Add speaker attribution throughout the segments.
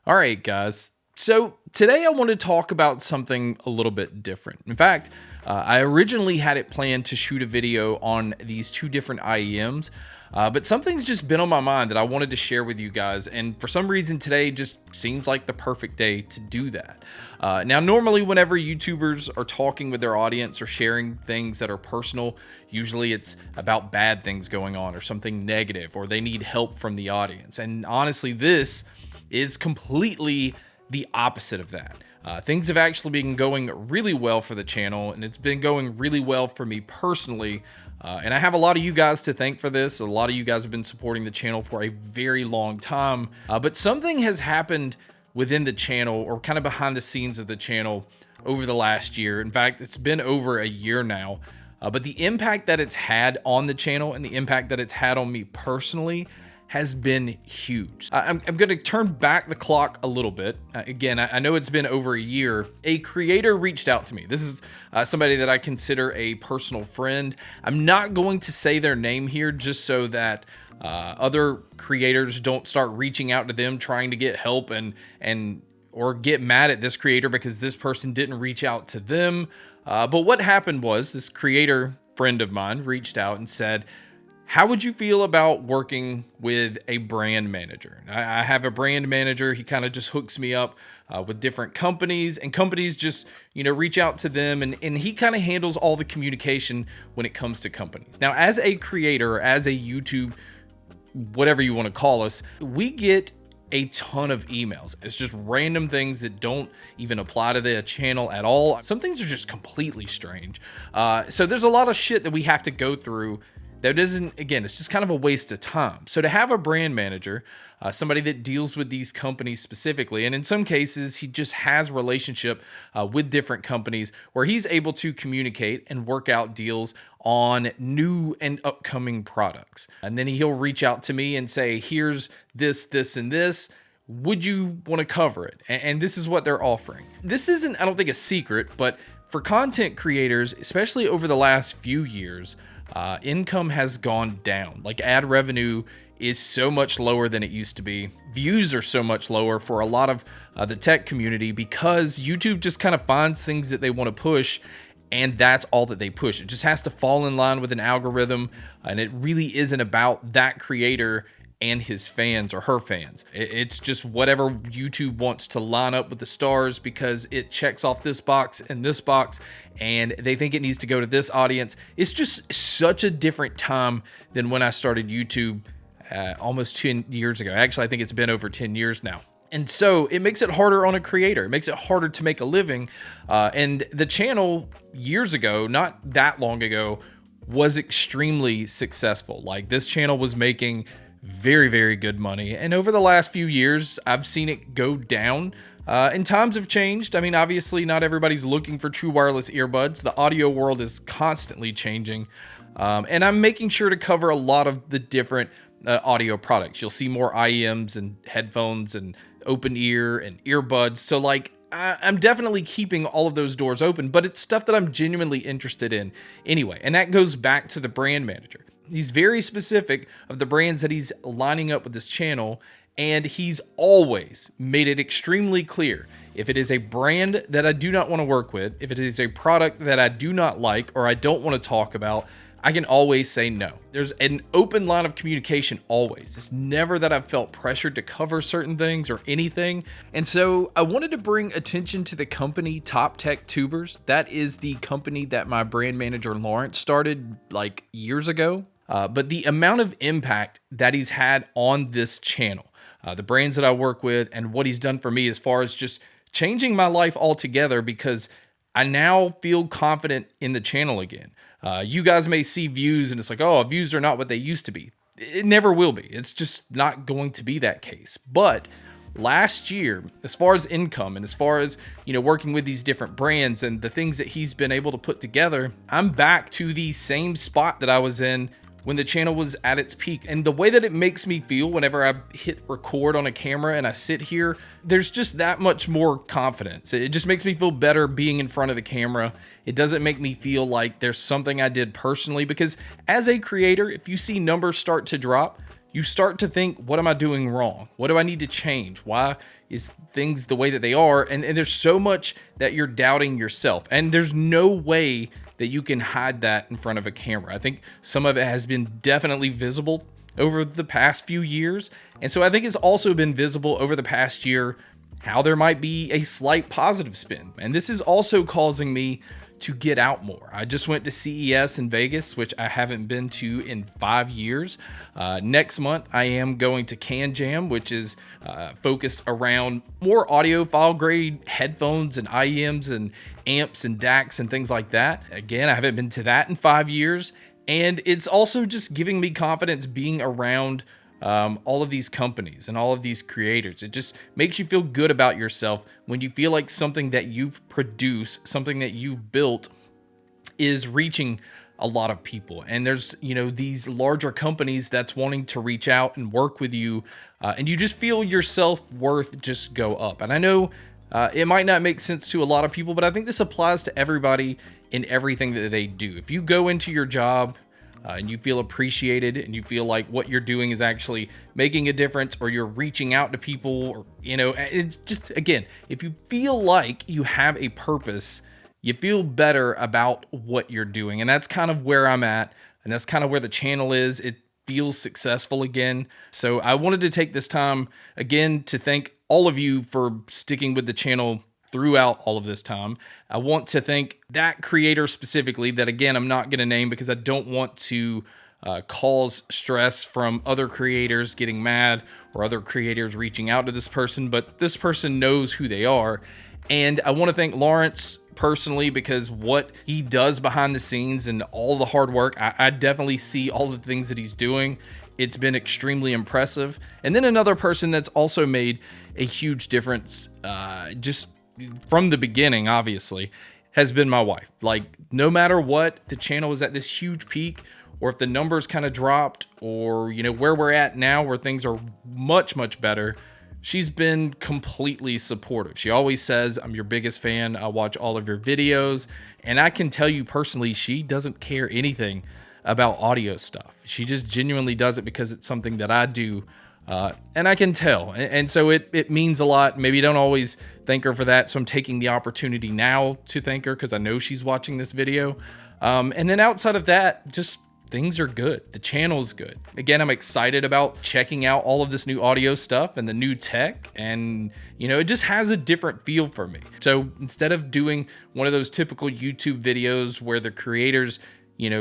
Speaker 1: All right, guys. So today I want to talk about something a little bit different. In fact, I originally had it planned to shoot a video on these two different IEMs, but something's just been on my mind that I wanted to share with you guys. And for some reason today just seems like the perfect day to do that. Now, normally whenever YouTubers are talking with their audience or sharing things that are personal, usually it's about bad things going on or something negative, or they need help from the audience. And honestly, this is completely the opposite of that. Things have actually been going really well for the channel, and it's been going really well for me personally. And I have a lot of you guys to thank for this. A lot of you guys have been supporting the channel for a very long time. But something has happened within the channel, or kind of behind the scenes of the channel, over the last year. In fact, it's been over a year now. But the impact that it's had on the channel and the impact that it's had on me personally has been huge. I'm going to turn back the clock a little bit. Again, I know it's been over a year. A creator reached out to me. This is somebody that I consider a personal friend. I'm not going to say their name here just so that other creators don't start reaching out to them trying to get help or get mad at this creator because this person didn't reach out to them. But what happened was this creator friend of mine reached out and said, "How would you feel about working with a brand manager?" I have a brand manager. He kind of just hooks me up with different companies, and companies just, reach out to them, and he kind of handles all the communication when it comes to companies. Now, as a creator, as a YouTube, whatever you want to call us, we get a ton of emails. It's just random things that don't even apply to the channel at all. Some things are just completely strange. So there's a lot of shit that we have to go through that isn't, again, it's just kind of a waste of time. So to have a brand manager, somebody that deals with these companies specifically, and in some cases, he just has relationship with different companies where he's able to communicate and work out deals on new and upcoming products. And then he'll reach out to me and say, "Here's this, this, and this. Would you want to cover it?" And this is what they're offering. This isn't, I don't think, a secret, but for content creators, especially over the last few years, income has gone down. Like, ad revenue is so much lower than it used to be. Views are so much lower for a lot of the tech community because YouTube just kind of finds things that they want to push, and that's all that they push. It just has to fall in line with an algorithm, and it really isn't about that creator and his fans or her fans. It's just whatever YouTube wants to line up with the stars because it checks off this box and this box, and they think it needs to go to this audience. It's just such a different time than when I started YouTube almost 10 years ago. Actually, I think it's been over 10 years now. And so it makes it harder on a creator. It makes it harder to make a living. And the channel years ago, not that long ago, was extremely successful. Like, this channel was making very, very good money. And over the last few years, I've seen it go down. And times have changed. I mean, obviously, not everybody's looking for true wireless earbuds. The audio world is constantly changing. And I'm making sure to cover a lot of the different audio products. You'll see more IEMs and headphones and open ear and earbuds. So, like, I'm definitely keeping all of those doors open, but it's stuff that I'm genuinely interested in anyway. And that goes back to the brand manager. He's very specific of the brands that he's lining up with this channel, and he's always made it extremely clear. If it is a brand that I do not want to work with, if it is a product that I do not like or I don't want to talk about, I can always say no. There's an open line of communication always. It's never that I've felt pressured to cover certain things or anything. And so I wanted to bring attention to the company Top Tech Tubers. That is the company that my brand manager Lawrence started like years ago. But the amount of impact that he's had on this channel, the brands that I work with, and what he's done for me as far as just changing my life altogether, because I now feel confident in the channel again. You guys may see views and it's like, oh, views are not what they used to be. It never will be. It's just not going to be that case. But last year, as far as income and as far as, working with these different brands and the things that he's been able to put together, I'm back to the same spot that I was in when the channel was at its peak. And the way that it makes me feel whenever I hit record on a camera and I sit here, there's just that much more confidence. It just makes me feel better being in front of the camera. It doesn't make me feel like there's something I did personally, because as a creator, if you see numbers start to drop, you start to think, what am I doing wrong? What do I need to change? Why is things the way that they are? And there's so much that you're doubting yourself. And there's no way that you can hide that in front of a camera. I think some of it has been definitely visible over the past few years. And so I think it's also been visible over the past year how there might be a slight positive spin. And this is also causing me to get out more. I just went to CES in Vegas, which I haven't been to in 5 years. Next month, I am going to CanJam, which is focused around more audiophile grade headphones and IEMs and amps and DACs and things like that. Again, I haven't been to that in 5 years. And it's also just giving me confidence being around all of these companies and all of these creators. It just makes you feel good about yourself when you feel like something that you've produced, something that you've built, is reaching a lot of people. And there's, these larger companies that's wanting to reach out and work with you, and you just feel your self-worth just go up. And I know it might not make sense to a lot of people, but I think this applies to everybody in everything that they do. If you go into your job and you feel appreciated and you feel like what you're doing is actually making a difference, or you're reaching out to people, or, it's just, again, if you feel like you have a purpose, you feel better about what you're doing. And that's kind of where I'm at. And that's kind of where the channel is. It feels successful again. So I wanted to take this time again to thank all of you for sticking with the channel throughout all of this time. I want to thank that creator specifically, that again, I'm not going to name because I don't want to cause stress from other creators getting mad or other creators reaching out to this person, but this person knows who they are. And I want to thank Lawrence personally, because what he does behind the scenes and all the hard work, I definitely see all the things that he's doing. It's been extremely impressive. And then another person that's also made a huge difference, just from the beginning, obviously, has been my wife. Like, no matter what, the channel is at this huge peak, or if the numbers kind of dropped, or, where we're at now, where things are much, much better, she's been completely supportive. She always says, I'm your biggest fan. I watch all of your videos. And I can tell you personally, she doesn't care anything about audio stuff. She just genuinely does it because it's something that I do. And I can tell. And so it means a lot. Maybe you don't always thank her for that. So I'm taking the opportunity now to thank her because I know she's watching this video. And then outside of that, just things are good. The channel is good. Again, I'm excited about checking out all of this new audio stuff and the new tech. And, it just has a different feel for me. So instead of doing one of those typical YouTube videos where the creators,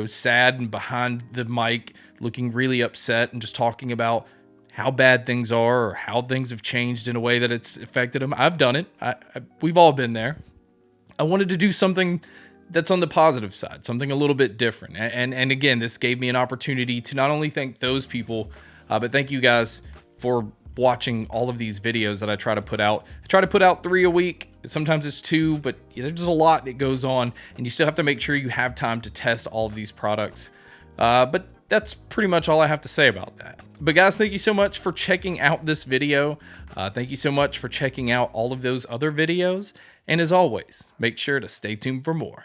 Speaker 1: sad and behind the mic looking really upset and just talking about how bad things are or how things have changed in a way that it's affected them. I've done it. We've all been there. I wanted to do something that's on the positive side, something a little bit different. And again, this gave me an opportunity to not only thank those people, but thank you guys for watching all of these videos that I try to put out. I try to put out 3 a week. Sometimes it's 2, but there's just a lot that goes on, and you still have to make sure you have time to test all of these products. But that's pretty much all I have to say about that. But guys, thank you so much for checking out this video. Thank you so much for checking out all of those other videos. And as always, make sure to stay tuned for more.